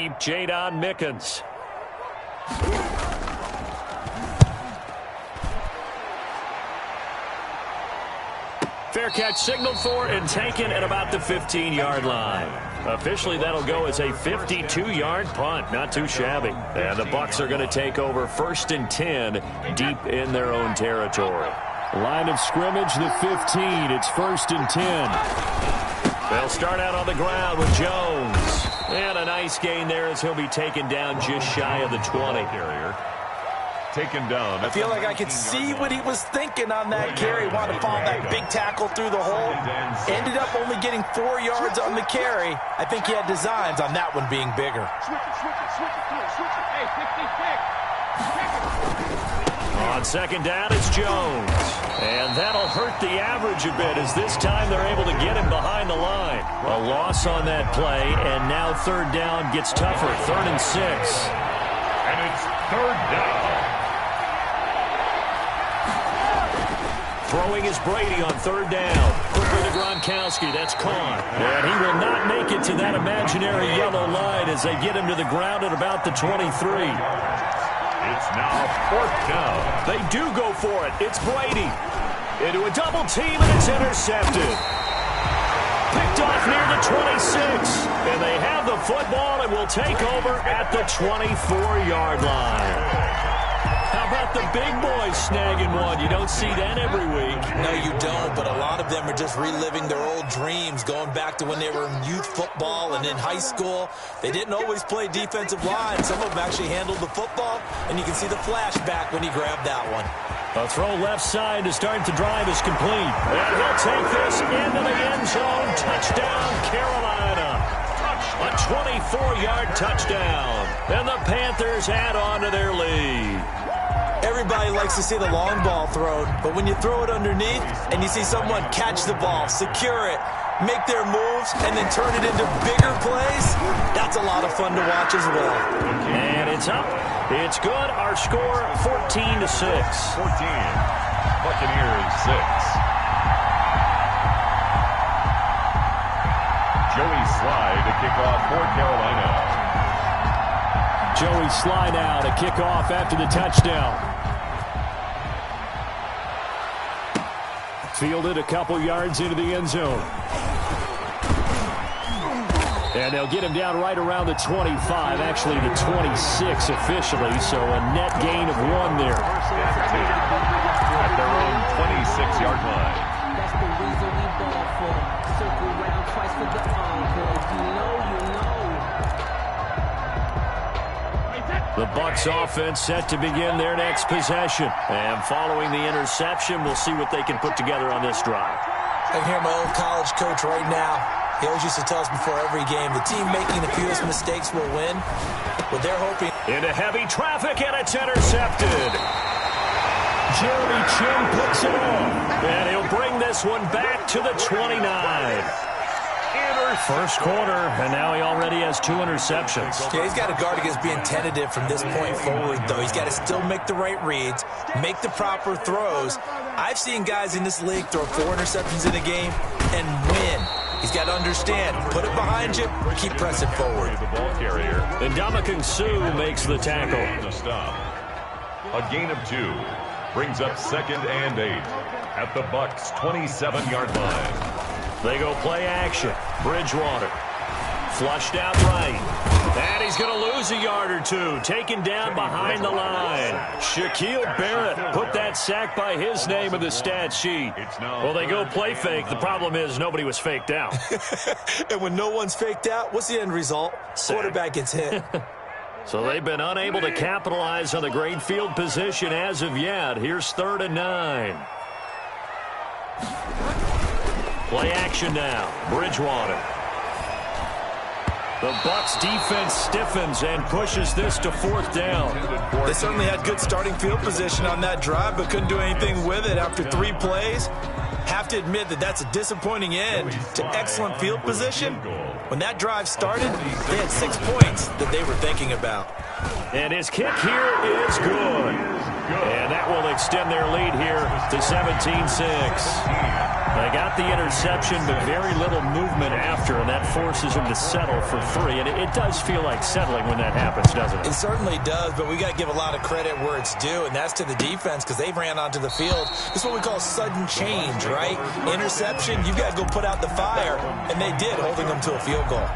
deep, Jadon Mickens. Fair catch signaled for and taken at about the 15-yard line. Officially, that'll go as a 52-yard punt. Not too shabby. And the Bucs are going to take over 1st and 10 deep in their own territory. Line of scrimmage, the 15. It's 1st and 10. They'll start out on the ground with Jones. And a nice gain there as he'll be taken down just shy of the 20. Taken down. I feel like I could see what he was thinking on that carry. Wanted to follow that big tackle through the hole. Ended up only getting 4 yards on the carry. I think he had designs on that one being bigger. On 2nd down, it's Jones. And that'll hurt the average a bit as this time they're able to get him behind the line. A loss on that play, and now 3rd down gets tougher. 3rd and 6. And it's 3rd down. Throwing is Brady on 3rd down. Quickly to Gronkowski. That's caught. And he will not make it to that imaginary yellow line as they get him to the ground at about the 23. It's now 4th down. They do go for it. It's Brady. Into a double team, and it's intercepted. Picked off near the 26. And they have the football and will take over at the 24-yard line. How about the big boys snagging one? You don't see that every week. No, you don't, but a lot of them are just reliving their old dreams, going back to when they were in youth football and in high school. They didn't always play defensive line. Some of them actually handled the football, and you can see the flashback when he grabbed that one. A throw left side to start the drive is complete. And he'll take this into the end zone. Touchdown, Carolina. A 24-yard touchdown. And the Panthers add on to their lead. Everybody likes to see the long ball thrown, but when you throw it underneath and you see someone catch the ball, secure it, make their moves, and then turn it into bigger plays, that's a lot of fun to watch as well. And it's up. It's good. Our score, 14-6. 14. Buccaneers 6. Joey Slye to kick off for Carolina. Joey Slye now to kick off after the touchdown. Fielded a couple yards into the end zone. And they'll get him down right around the 25, actually the 26 officially, so a net gain of 1 there. At their own 26-yard line. That's the reason we ball for. Circle round twice for the encore. You know. The Bucs offense set to begin their next possession. And following the interception, we'll see what they can put together on this drive. I hear my old college coach right now. He always used to tell us before every game, the team making the fewest mistakes will win. But they're hoping. Into heavy traffic, and it's intercepted. Jeremy Chin picks it off. And he'll bring this one back to the 29. First quarter, and now he already has 2 interceptions. Yeah, he's got to guard against being tentative from this point forward, though. He's got to still make the right reads, make the proper throws. I've seen guys in this league throw 4 interceptions in a game and win. He's got to understand, put it behind you, keep pressing forward. The ball carrier. And Ndamukong Suh makes the tackle. A stop. A gain of 2 brings up 2nd and 8 at the Bucs' 27-yard line. They go play action. Bridgewater. Flushed out right. And he's going to lose a yard or 2. Taken down behind the line. Shaquille Barrett put that sack by his name in the stat sheet. Well, they go play fake. The problem is nobody was faked out. And when no one's faked out, what's the end result? Sack. Quarterback gets hit. So they've been unable to capitalize on the great field position as of yet. Here's 3rd and 9. Play action now. Bridgewater. The Bucs defense stiffens and pushes this to 4th down. They certainly had good starting field position on that drive, but couldn't do anything with it after 3 plays. Have to admit that that's a disappointing end to excellent field position. When that drive started, they had 6 points that they were thinking about. And his kick here is good. And that will extend their lead here to 17-6. They got the interception, but very little movement after, and that forces him to settle for 3. And it does feel like settling when that happens, doesn't it? It certainly does, but we got to give a lot of credit where it's due, and that's to the defense because they ran onto the field. This is what we call sudden change, right? Interception, you've got to go put out the fire, and they did, holding them to a field goal.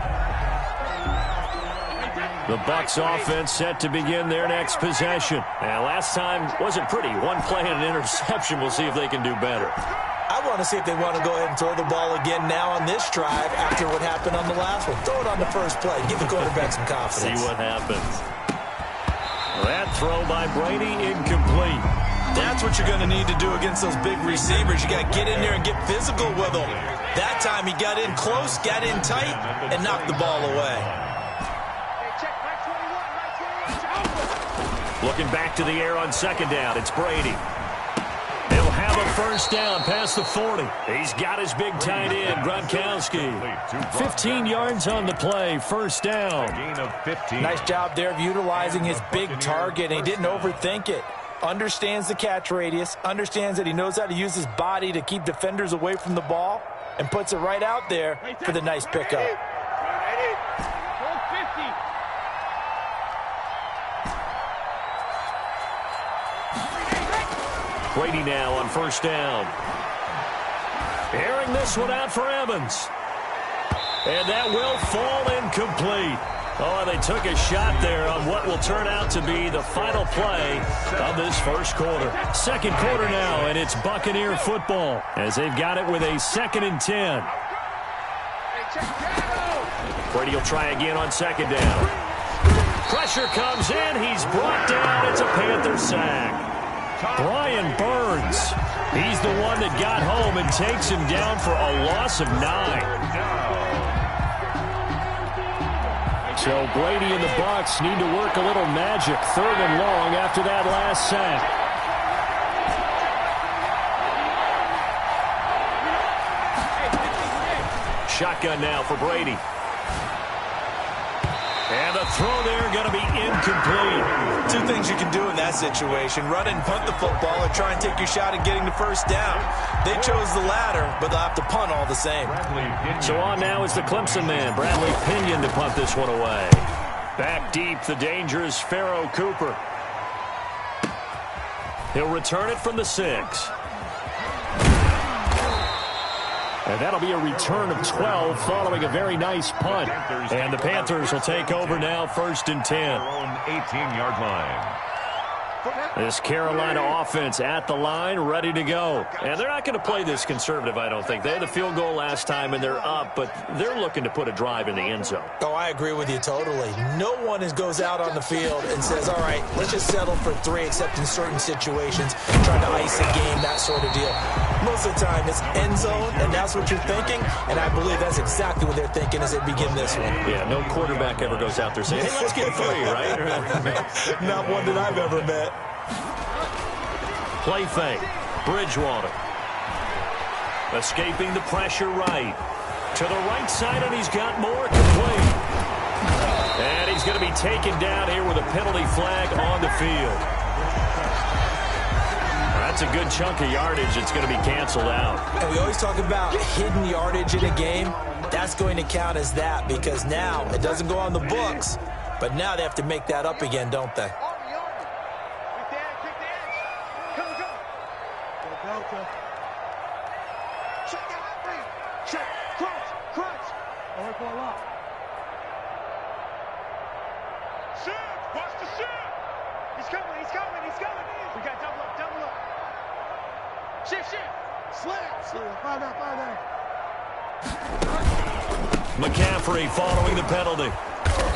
The Bucs offense set to begin their next possession. And last time wasn't pretty. One play and an interception. We'll see if they can do better. I want to see if they want to go ahead and throw the ball again now on this drive after what happened on the last one. Throw it on the first play. Give the quarterback some confidence. See what happens. That throw by Brady, incomplete. That's what you're going to need to do against those big receivers. You got to get in there and get physical with them. That time he got in close, got in tight, and knocked the ball away. Looking back to the air on second down, it's Brady. He'll have a first down past the 40. He's got his big tight end, Gronkowski. 15 yards on the play, first down. Gain of 15. Nice job there of utilizing his big target, and he didn't overthink it. Understands the catch radius, understands that he knows how to use his body to keep defenders away from the ball, and puts it right out there for the nice pickup. Brady now on first down. Airing this one out for Evans. And that will fall incomplete. Oh, they took a shot there on what will turn out to be the final play of this first quarter. Second quarter now, and it's Buccaneer football as they've got it with a 2nd and 10. Brady will try again on second down. Pressure comes in. He's brought down. It's a Panther sack. Brian Burns, he's the one that got home and takes him down for a loss of 9. So Brady and the Bucs need to work a little magic. 3rd and long after that last sack. Shotgun now for Brady. And the throw there going to be incomplete. 2 things you can do in that situation. Run and punt the football or try and take your shot at getting the first down. They chose the latter, but they'll have to punt all the same. So on now is the Clemson man, Bradley Pinion, to punt this one away. Back deep, the dangerous Pharaoh Cooper. He'll return it from the 6. And that'll be a return of 12 following a very nice punt. And the Panthers will take over now, 1st and 10. Their own 18-yard line. This Carolina offense at the line, ready to go. And they're not going to play this conservative, I don't think. They had the field goal last time, and they're up, but they're looking to put a drive in the end zone. Oh, I agree with you totally. No one goes out on the field and says, all right, let's just settle for 3, except in certain situations, trying to ice a game, that sort of deal. Most of the time, it's end zone, and that's what you're thinking, and I believe that's exactly what they're thinking as they begin this one. Yeah, no quarterback ever goes out there saying, hey, let's get 3, right? Not one that I've ever met. Play fake. Bridgewater. Escaping the pressure right. To the right side, and he's got more complete. And he's going to be taken down here with a penalty flag on the field. That's a good chunk of yardage. It's going to be canceled out. And we always talk about hidden yardage in a game. That's going to count as that because now it doesn't go on the books, but now they have to make that up again, don't they? McCaffrey following the penalty.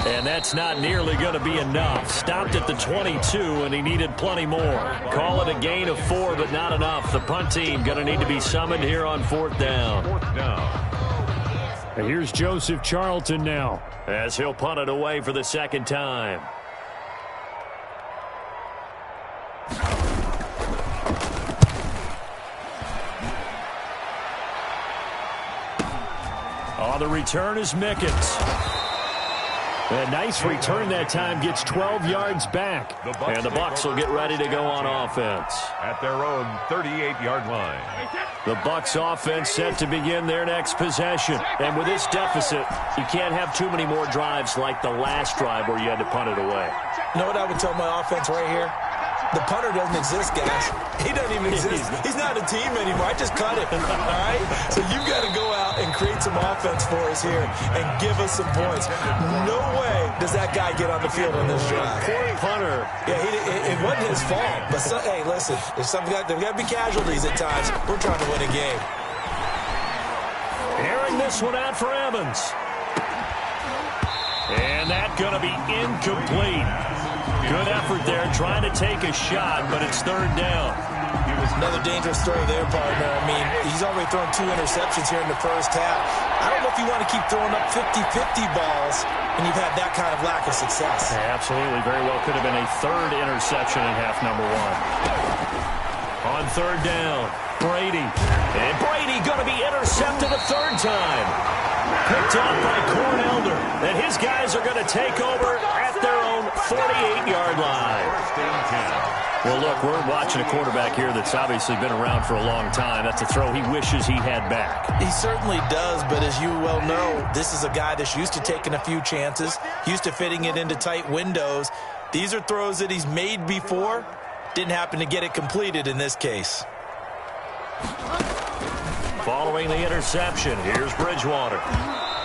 And that's not nearly going to be enough. Stopped at the 22, and he needed plenty more. Call it a gain of 4, but not enough. The punt team going to need to be summoned here on 4th down. And here's Joseph Charlton now, as he'll punt it away for the 2nd time. On the return is Mickens. A nice return that time, gets 12 yards back. And the Bucs will get ready to go on offense. At their own 38-yard line. The Bucs offense set to begin their next possession. And with this deficit, you can't have too many more drives like the last drive where you had to punt it away. You know what I would tell my offense right here? The punter doesn't exist, guys. He doesn't even exist. He's not a team anymore. I just cut it, all right? So you've got to go out and create some offense for us here and give us some points. No way does that guy get on the field on this drive. Poor punter. Yeah, it wasn't his fault. But, hey, listen, there's got to be casualties at times. We're trying to win a game. Airing this one out for Evans. And that's going to be incomplete. Good effort there, trying to take a shot, but it's third down. Another dangerous throw there, partner. I mean, he's already thrown 2 interceptions here in the first half. I don't know if you want to keep throwing up 50-50 balls when you've had that kind of lack of success. Yeah, absolutely. Very well could have been a third interception in half number 1. On third down, Brady. And Brady going to be intercepted a third time. Picked off by Corn Elder. And his guys are going to take over at their own 48-yard line. Well, look, we're watching a quarterback here that's obviously been around for a long time. That's a throw he wishes he had back. He certainly does, but as you well know, this is a guy that's used to taking a few chances, used to fitting it into tight windows. These are throws that he's made before. Didn't happen to get it completed in this case. Following the interception, here's Bridgewater.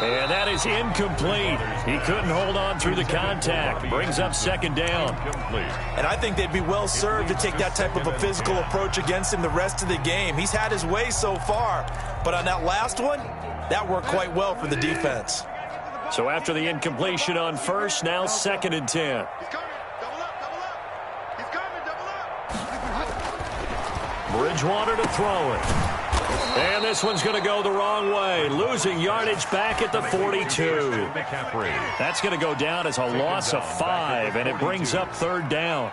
And that is incomplete. He couldn't hold on through the contact. Brings up second down. And I think they'd be well served to take that type of a physical approach against him the rest of the game. He's had his way so far, but on that last one, that worked quite well for the defense. So after the incompletion on first, now second and 10. Bridgewater to throw it. And this one's going to go the wrong way. Losing yardage back at the 42. That's going to go down as a loss of 5, and it brings up third down.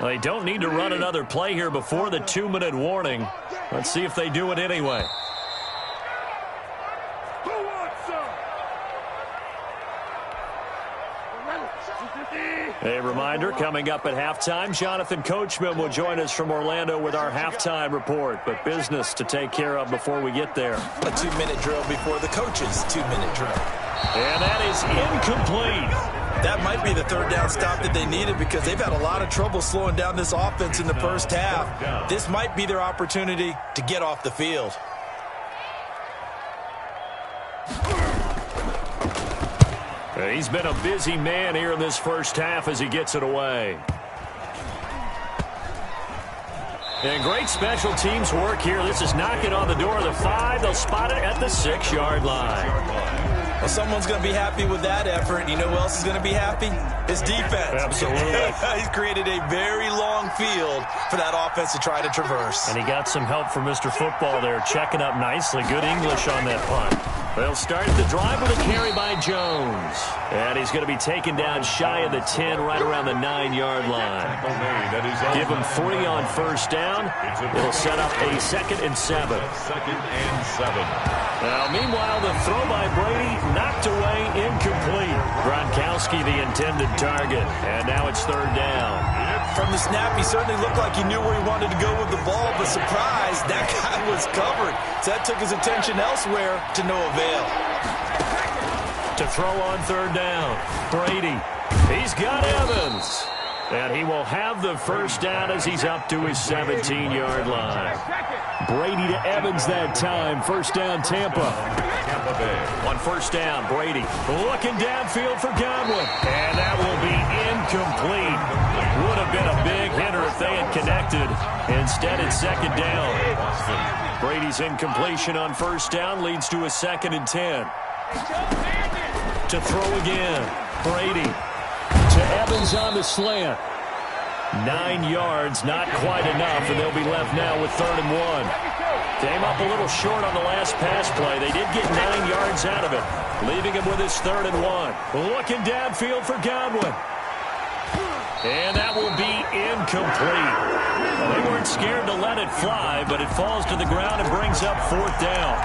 They don't need to run another play here before the 2-minute warning. Let's see if they do it anyway. A reminder, coming up at halftime, Jonathan Coachman will join us from Orlando with our halftime report. But business to take care of before we get there. A 2-minute drill before the coach's 2-minute drill. And that is incomplete. That might be the third down stop that they needed because they've had a lot of trouble slowing down this offense in the first half. This might be their opportunity to get off the field. He's been a busy man here in this first half as he gets it away. And great special teams work here. This is knocking on the door of the 5. They'll spot it at the 6-yard line. Well, someone's going to be happy with that effort. You know who else is going to be happy? His defense. Absolutely. He's created a very long field for that offense to try to traverse. And he got some help from Mr. Football there, checking up nicely. Good English on that punt. They'll start the drive with a carry by Jones. And he's going to be taken down shy of the 10, right around the 9-yard line. Give him 3 on first down. It'll set up a 2nd and 7. Now, meanwhile, the throw by Brady knocked away, incomplete. Gronkowski, the intended target. And now it's third down. From the snap, he certainly looked like he knew where he wanted to go with the ball, but surprise, that guy was covered. So that took his attention elsewhere to no avail. To throw on third down, Brady. He's got Evans. And he will have the first down as he's up to his 17-yard line. Brady to Evans that time. First down, Tampa. On first down, Brady looking downfield for Godwin. And that will be incomplete. Would have been a big hitter if they had connected. Instead, it's second down. Brady's incompletion on first down leads to a 2nd and 10. To throw again, Brady. To Evans on the slant. 9 yards, not quite enough, and they'll be left now with 3rd and 1. Came up a little short on the last pass play. They did get 9 yards out of it, leaving him with his 3rd and 1. Looking downfield for Godwin. And that will be incomplete. Well, they weren't scared to let it fly, but it falls to the ground and brings up 4th down.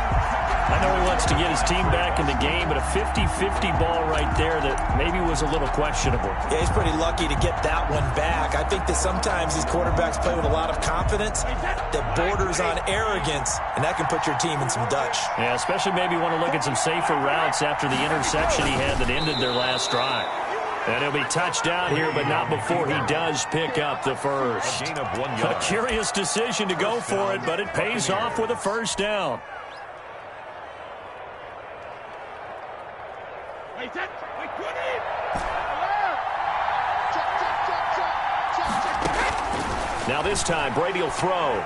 I know he wants to get his team back in the game, but a 50-50 ball right there that maybe was a little questionable. Yeah, he's pretty lucky to get that one back. I think that sometimes these quarterbacks play with a lot of confidence that borders on arrogance, and that can put your team in some Dutch. Yeah, especially maybe want to look at some safer routes after the interception he had that ended their last drive. And he'll be touched out here, but not before he does pick up the first. A gain of 1 yard. A curious decision to go for it, but it pays off with a first down. Now this time, Brady will throw.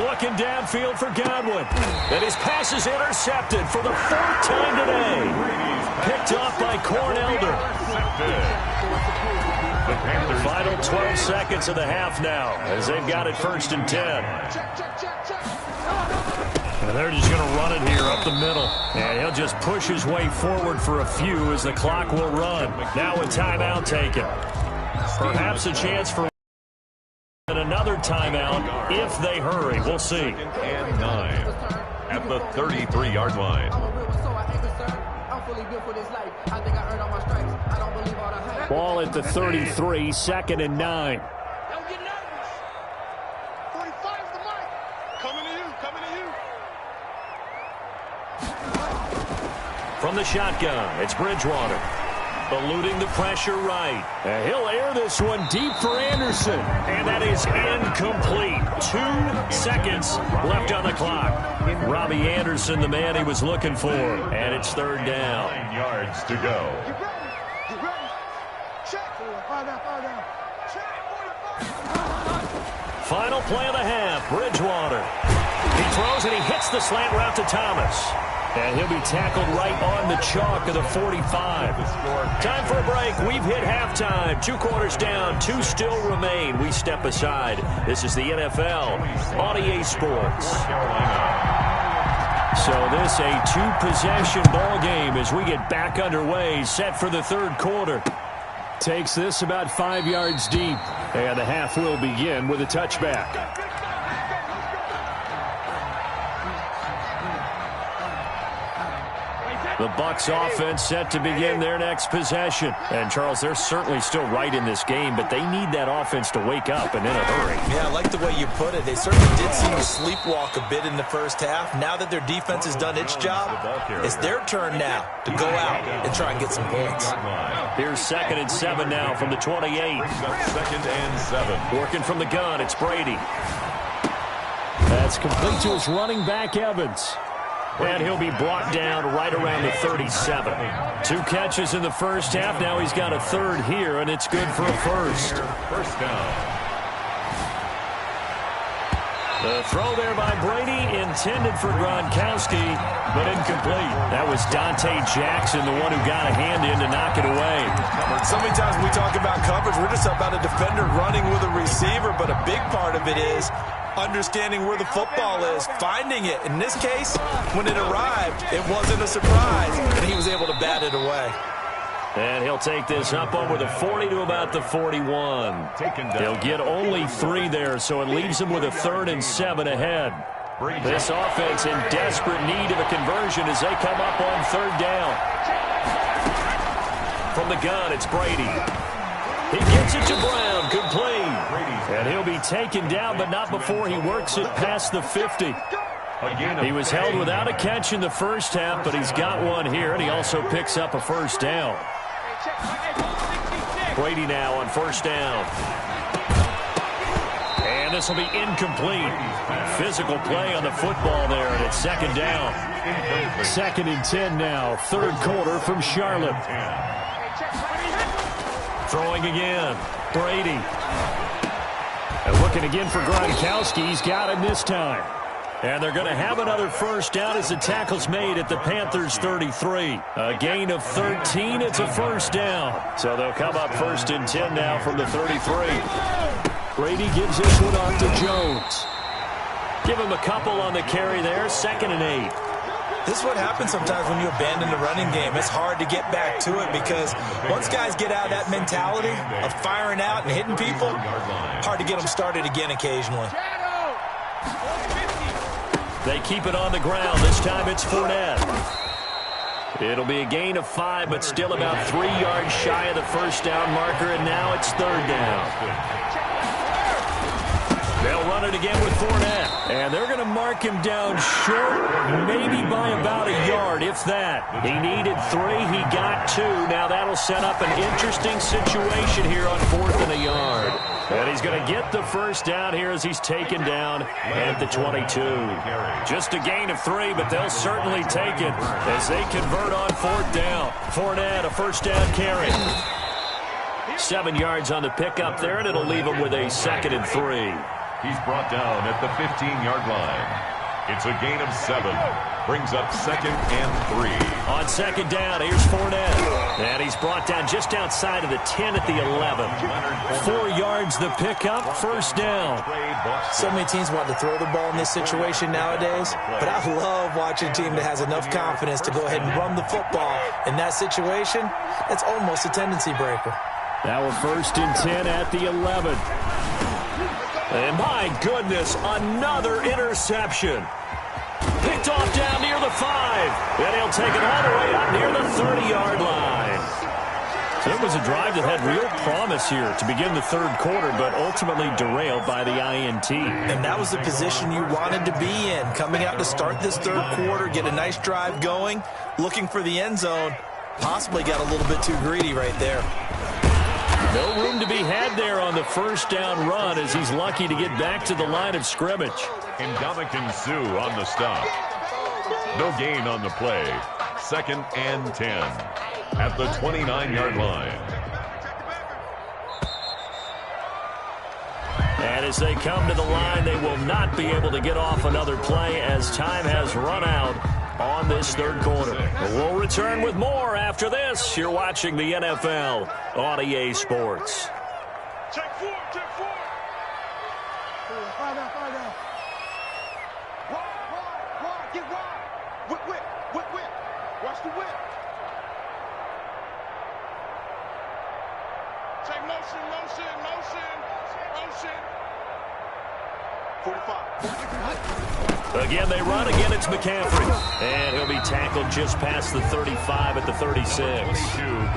Looking downfield for Godwin. And his pass is intercepted for the 4th time today. Picked off by Corn Elder. The Final 12 seconds of the half now as they've got it 1st and 10. And they're just going to run it here up the middle. And he'll just push his way forward for a few as the clock will run. Now a timeout taken. Perhaps a chance for another timeout if they hurry. We'll see. 2nd and 9 at the 33-yard line. Ball at the 33, 2nd and 9. Don't get nervous. 45's the mic. Coming to you, coming to you. From the shotgun, it's Bridgewater. Eluding the pressure right. And he'll air this one deep for Anderson. And that is incomplete. 2 seconds left on the clock. Robbie Anderson, the man he was looking for. And it's 3rd down. 9 yards to go. Get ready. Get ready. Check. Fall down. Check. Final play of the half, Bridgewater. He throws and he hits the slant route to Thomas. And he'll be tackled right on the chalk of the 45. Time for a break. We've hit halftime. 2 quarters down. 2 still remain. We step aside. This is the NFL on EA Sports. So this a 2-possession ball game as we get back underway. Set for the 3rd quarter. Takes this about 5 yards deep. And the half will begin with a touchback. The Bucs offense set to begin their next possession. And, Charles, they're certainly still right in this game, but they need that offense to wake up and in a hurry. Yeah, I like the way you put it. They certainly did seem to sleepwalk a bit in the first half. Now that their defense has done its job, it's their turn now to go out and try and get some points. Here's 2nd and 7 now from the 28. 2nd and 7. Working from the gun, it's Brady. That's complete to his running back, Evans. And he'll be brought down right around the 37. 2 catches in the first half. Now he's got a 3rd here, and it's good for a first. First down. The throw there by Brady, intended for Gronkowski, but incomplete. That was Dante Jackson, the one who got a hand in to knock it away. So many times when we talk about coverage, we're just about a defender running with a receiver, but a big part of it is understanding where the football is, finding it. In this case, when it arrived, it wasn't a surprise, and he was able to bat it away. And he'll take this up over the 40 to about the 41. He'll get only 3 there, so it leaves him with a 3rd and 7 ahead. This offense in desperate need of a conversion as they come up on 3rd down. From the gun, it's Brady. He gets it to Brown, complete. And he'll be taken down, but not before he works it past the 50. He was held without a catch in the first half, but he's got one here, and he also picks up a first down. Brady now on 1st down. And this will be incomplete. Physical play on the football there, and it's 2nd down. 2nd and 10 now, 3rd quarter from Charlotte. Throwing again, Brady. And looking again for Gronkowski. He's got him this time. And they're going to have another first down as the tackle's made at the Panthers' 33. A gain of 13. It's a first down. So they'll come up 1st and 10 now from the 33. Brady gives this one off to Jones. Give him a couple on the carry there. 2nd and 8. This is what happens sometimes when you abandon the running game. It's hard to get back to it because once guys get out of that mentality of firing out and hitting people, hard to get them started again occasionally. They keep it on the ground. This time it's Fournette. It'll be a gain of 5, but still about 3 yards shy of the first down marker, and now it's third down. They'll run it again with Fournette. And they're going to mark him down short, maybe by about a yard, if that. He needed 3. He got 2. Now that'll set up an interesting situation here on 4th and a yard. And he's going to get the first down here as he's taken down at the 22. Just a gain of 3, but they'll certainly take it as they convert on 4th down. Fournette, a first down carry. 7 yards on the pickup there, and it'll leave him with a 2nd and 3. He's brought down at the 15-yard line. It's a gain of 7. Brings up 2nd and 3. On 2nd down, here's Fournette. And he's brought down just outside of the 10 at the 11. 4 yards the pickup, first down. So many teams want to throw the ball in this situation nowadays, but I love watching a team that has enough confidence to go ahead and run the football. In that situation, that's almost a tendency breaker. Now we're 1st and 10 at the 11. And my goodness, another interception. Picked off down near the 5. Then he'll take it all the way up near the 30-yard line. So it was a drive that had real promise here to begin the third quarter, but ultimately derailed by the INT. And that was the position you wanted to be in. Coming out to start this third quarter, get a nice drive going, looking for the end zone. Possibly got a little bit too greedy right there. No room to be had there on the first down run as he's lucky to get back to the line of scrimmage. Ndamukong Suh on the stop. No gain on the play. 2nd and 10 at the 29-yard line. And as they come to the line, they will not be able to get off another play as time has run out on this third quarter. We'll return with more after this. You're watching the NFL on EA Sports. Check 4, check 4. 5 down. Wide, get wide. Whip. Watch the whip. Take motion. 45. Again, they run. Again, it's McCaffrey. And he'll be tackled just past the 35 at the 36.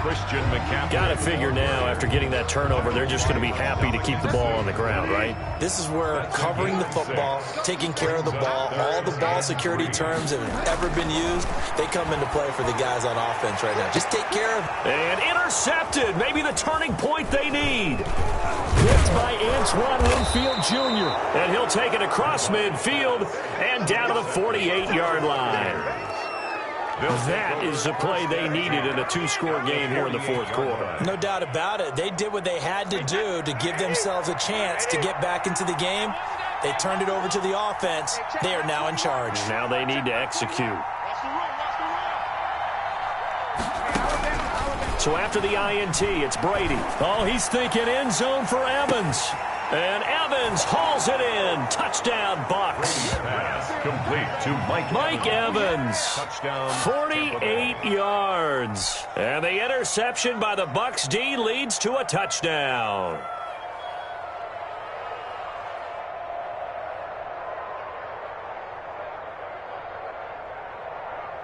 Christian McCaffrey. Got to figure now, after getting that turnover, they're just going to be happy to keep the ball on the ground, right? This is where covering the football, taking care of the ball, all the ball security terms that have ever been used, they come into play for the guys on offense right now. Just take care of it. And intercepted. Maybe the turning point they need. Picked by Antoine Winfield Jr. And he'll take it across midfield and down to the 48-yard line. That is the play they needed in a 2-score game here in the fourth quarter. No doubt about it. They did what they had to do to give themselves a chance to get back into the game. They turned it over to the offense. They are now in charge. Now they need to execute. So after the INT, it's Brady. Oh, he's thinking end zone for Evans. And Evans hauls it in. Touchdown, Bucks. Pass complete to Mike Evans. Touchdown. 48 yards. And the interception by the Bucks D leads to a touchdown.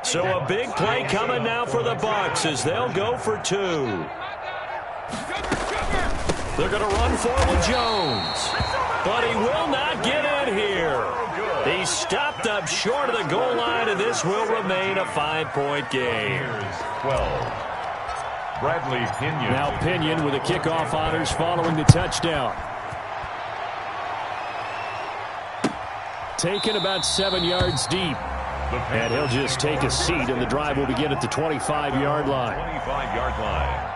So a big play coming now for the Bucks as they'll go for 2. They're going to run for it with Jones. But he will not get in here. He's stopped up short of the goal line, and this will remain a 5-point game. 12. Bradley Pinion. Now Pinion with the kickoff honors following the touchdown. Taken about 7 yards deep. And he'll just take a seat, and the drive will begin at the 25-yard line. 25-yard line.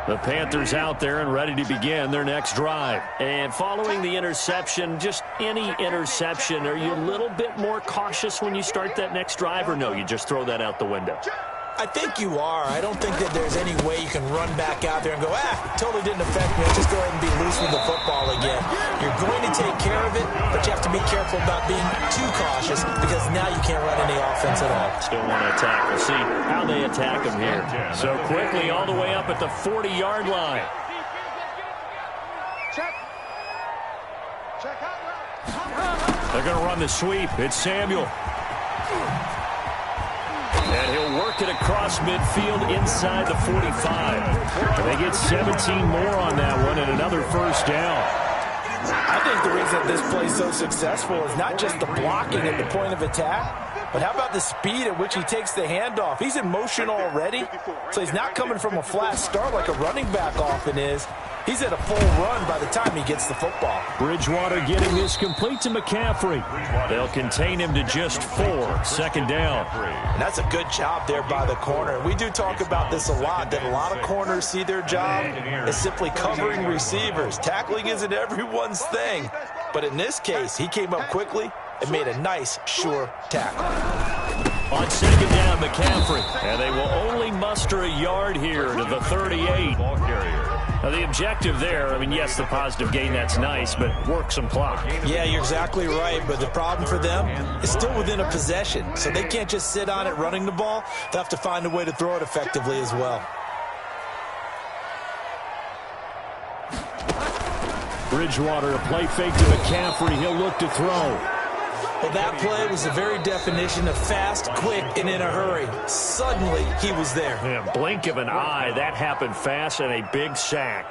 The Panthers out there and ready to begin their next drive. And following the interception, just any interception, are you a little bit more cautious when you start that next drive, or no, you just throw that out the window? I think you are. I don't think that there's any way you can run back out there and go, totally didn't affect me. Just go ahead and be loose with the football again. You're going to take care of it, but you have to be be careful about being too cautious because now you can't run any offense at all. Still want to attack. We'll see how they attack him here. So quickly all the way up at the 40-yard line. Check. Check out. They're going to run the sweep. It's Samuel. And he'll work it across midfield inside the 45. And they get 17 more on that one and another first down. I think the reason this play is so successful is not just the blocking at the point of attack, but how about the speed at which he takes the handoff? He's in motion already, so he's not coming from a flat start like a running back often is. He's at a full run by the time he gets the football. Bridgewater getting this complete to McCaffrey. They'll contain him to just 4. Second down. And that's a good job there by the corner. We do talk about this a lot, that a lot of corners see their job as simply covering receivers. Tackling isn't everyone's thing. But in this case, he came up quickly and made a nice, sure tackle. On second down, McCaffrey. And they will only muster a yard here to the 38. Ball carrier. Now, the objective there, I mean, yes, the positive gain, that's nice, but work some clock. Yeah, you're exactly right, but the problem for them is still within a possession, so they can't just sit on it running the ball. They'll have to find a way to throw it effectively as well. Bridgewater, a play fake to McCaffrey. He'll look to throw. Well, that play was the very definition of fast, quick, and in a hurry. Suddenly, he was there. Yeah, blink of an eye. That happened fast and a big sack.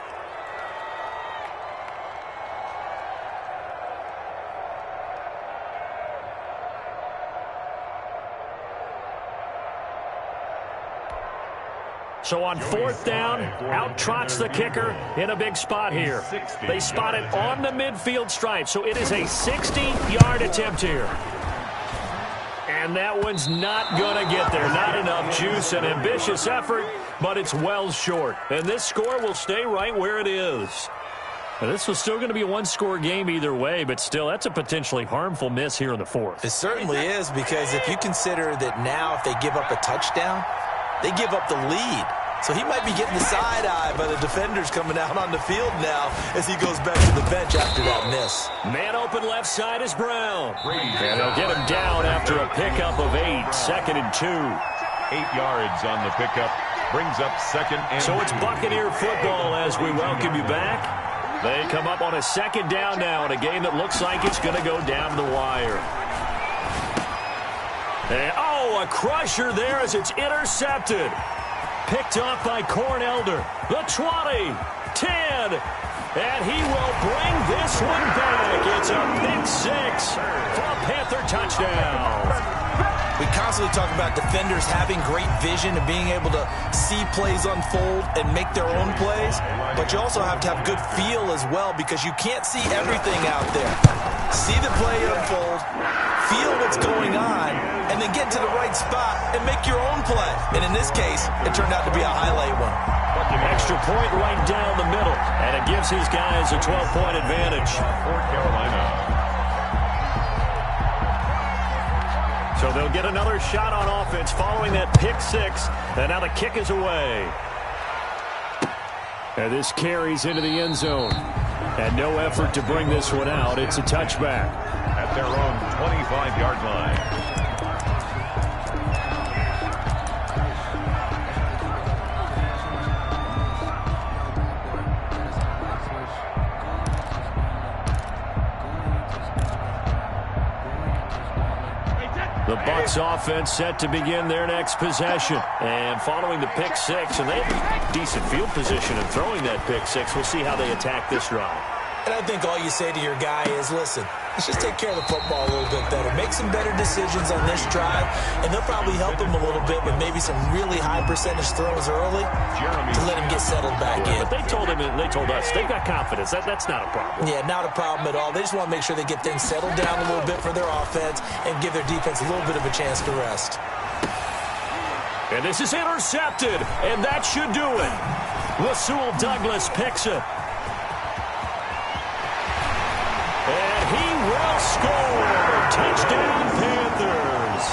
So on fourth down, out trots the kicker in a big spot here. They spot it on the midfield stripe, so it is a 60-yard attempt here. And that one's not going to get there. Not enough juice, an ambitious effort, but it's well short. And this score will stay right where it is. Now, this was still going to be a one-score game either way, but still, that's a potentially harmful miss here in the fourth. It certainly is, because if you consider that now if they give up a touchdown, they give up the lead. So he might be getting the side-eye by the defenders coming out on the field now as he goes back to the bench after that miss. Man open left side is Brown. And they'll get him down after a pickup of 8. Second and 2. 8 yards on the pickup. Brings up second and So it's 2. Buccaneer football as we welcome you back. They come up on a second down now in a game that looks like it's going to go down the wire. And, a crusher there as it's intercepted. Picked off by Cornelder. The 20, 10, and he will bring this one back. It's a pick 6 for a Panther touchdown. We constantly talk about defenders having great vision and being able to see plays unfold and make their own plays, but you also have to have good feel as well because you can't see everything out there. See the play unfold, feel what's going on, and then get to the right spot and make your own play. And in this case, it turned out to be a highlight one. Extra point right down the middle, and it gives his guys a 12-point advantage. For Carolina. So they'll get another shot on offense following that pick 6, and now the kick is away. And this carries into the end zone. And no effort to bring this one out. It's a touchback. At their own 25-yard line. The Bucs offense set to begin their next possession. And following the pick 6, and they have decent field position in throwing that pick 6. We'll see how they attack this drive. And I think all you say to your guy is, listen, let's just take care of the football a little bit better. Make some better decisions on this drive, and they'll probably help him a little bit with maybe some really high percentage throws early to let him get settled back in. But they told him, and they told us, they've got confidence. That's not a problem. Yeah, not a problem at all. They just want to make sure they get things settled down a little bit for their offense and give their defense a little bit of a chance to rest. And this is intercepted, and that should do it. Rasul Douglas picks it. And he will score. Touchdown, Panthers.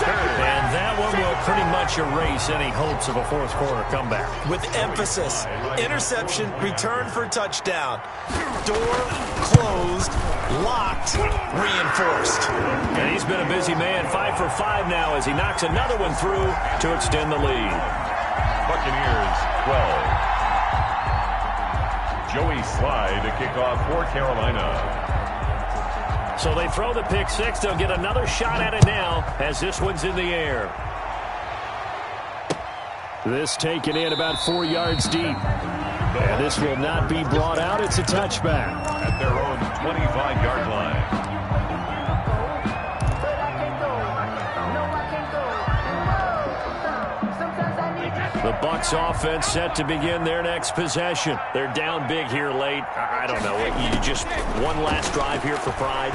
And that one will pretty much erase any hopes of a fourth quarter comeback. With emphasis, interception, return for touchdown. Door closed, locked, reinforced. And he's been a busy man, 5 for 5 now as he knocks another one through to extend the lead. Buccaneers 12. Joey Slye to kick off for Carolina. So they throw the pick six. They'll get another shot at it now as this one's in the air. This taken in about 4 yards deep. And this will not be brought out. It's a touchback. At their own 25-yard line. The Bucs offense set to begin their next possession. They're down big here late. I don't know. You just one last drive here for pride.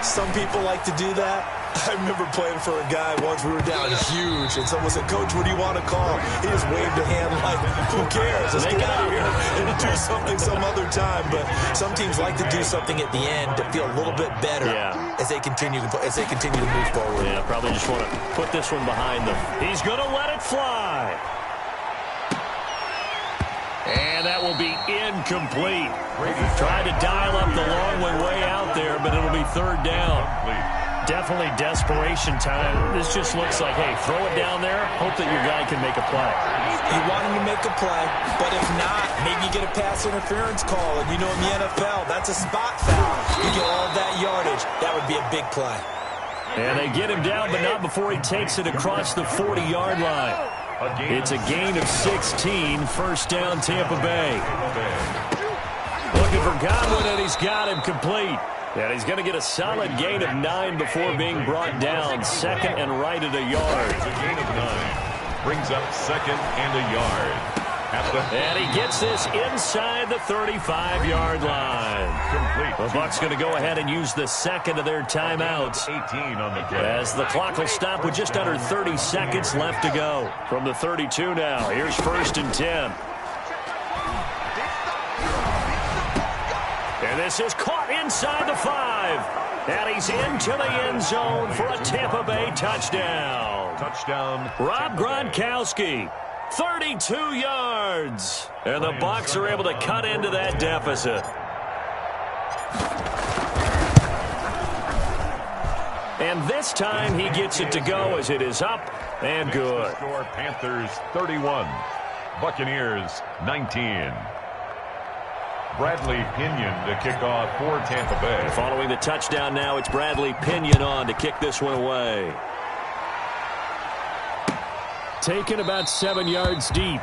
Some people like to do that. I remember playing for a guy once. We were down huge, and someone said, "Coach, what do you want to call?" He just waved a hand like, "Who cares? Let's get out of here and do something some other time." But some teams like to do something at the end to feel a little bit better as they continue to move forward. Yeah, probably just want to put this one behind them. He's going to let it fly. And that will be incomplete. Tried to dial up the long one way out there, but it'll be third down. Definitely desperation time. This just looks like, hey, throw it down there, hope that your guy can make a play. You want him to make a play, but if not, maybe you get a pass interference call. And you know in the NFL, that's a spot foul. You get all that yardage. That would be a big play. And they get him down, but not before he takes it across the 40-yard line. It's a gain of 16, first down Tampa Bay. Looking for Godwin, and he's got him complete. And he's going to get a solid gain of 9 before being brought down. Second and right at a yard. It's a gain of 9. Brings up second and a yard. And he gets this inside the 35-yard line. Complete. The Bucs going to go ahead and use the second of their timeouts. 18 on the play. As the clock will stop with just under 30 seconds left to go. From the 32 now, here's first and 10. And this is caught inside the 5. And he's into the end zone for a Tampa Bay touchdown. Touchdown. Rob Gronkowski, 32 yards. And the Bucs are able to cut into that deficit. And this time he gets it to go as it is up and good. Score Panthers 31. Buccaneers 19. Bradley Pinion to kick off for Tampa Bay. Following the touchdown now, it's Bradley Pinion on to kick this one away. Taken about 7 yards deep.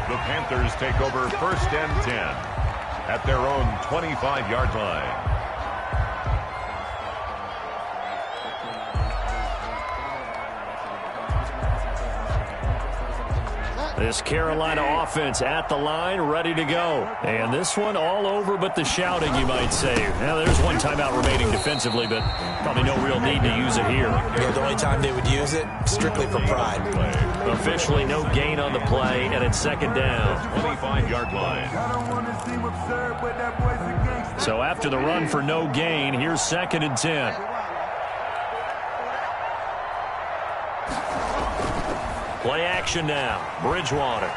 The Panthers take over first and 10 at their own 25-yard line. This Carolina offense at the line, ready to go. And this one all over but the shouting, you might say. Now, there's one timeout remaining defensively, but probably no real need to use it here. Yeah, the only time they would use it, strictly for pride. Officially no gain on the play, and it's second down. 25-yard line. So after the run for no gain, here's second and 10. Play action now. Bridgewater.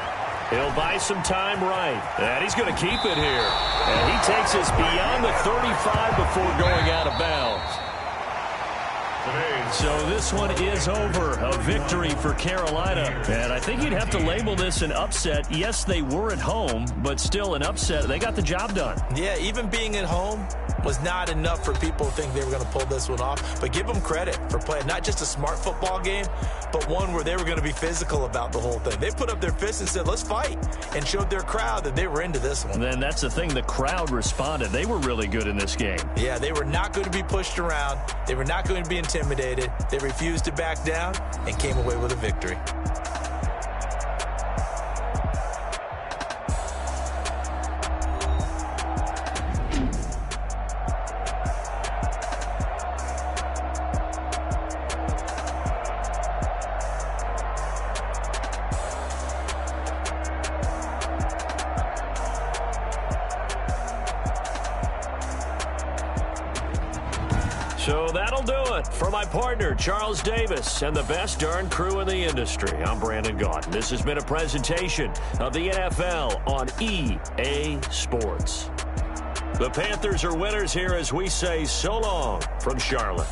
He'll buy some time right. And he's going to keep it here. And he takes us beyond the 35 before going out of bounds. So this one is over. A victory for Carolina. And I think you'd have to label this an upset. Yes, they were at home, but still an upset. They got the job done. Yeah, even being at home was not enough for people to think they were going to pull this one off. But give them credit for playing not just a smart football game, but one where they were going to be physical about the whole thing. They put up their fists and said, let's fight, and showed their crowd that they were into this one. And then that's the thing. The crowd responded. They were really good in this game. Yeah, they were not going to be pushed around. They were not going to be intimidated. They refused to back down and came away with a victory. So that'll do it. For my partner, Charles Davis, and the best darn crew in the industry, I'm Brandon Gaudin. This has been a presentation of the NFL on EA Sports. The Panthers are winners here as we say so long from Charlotte.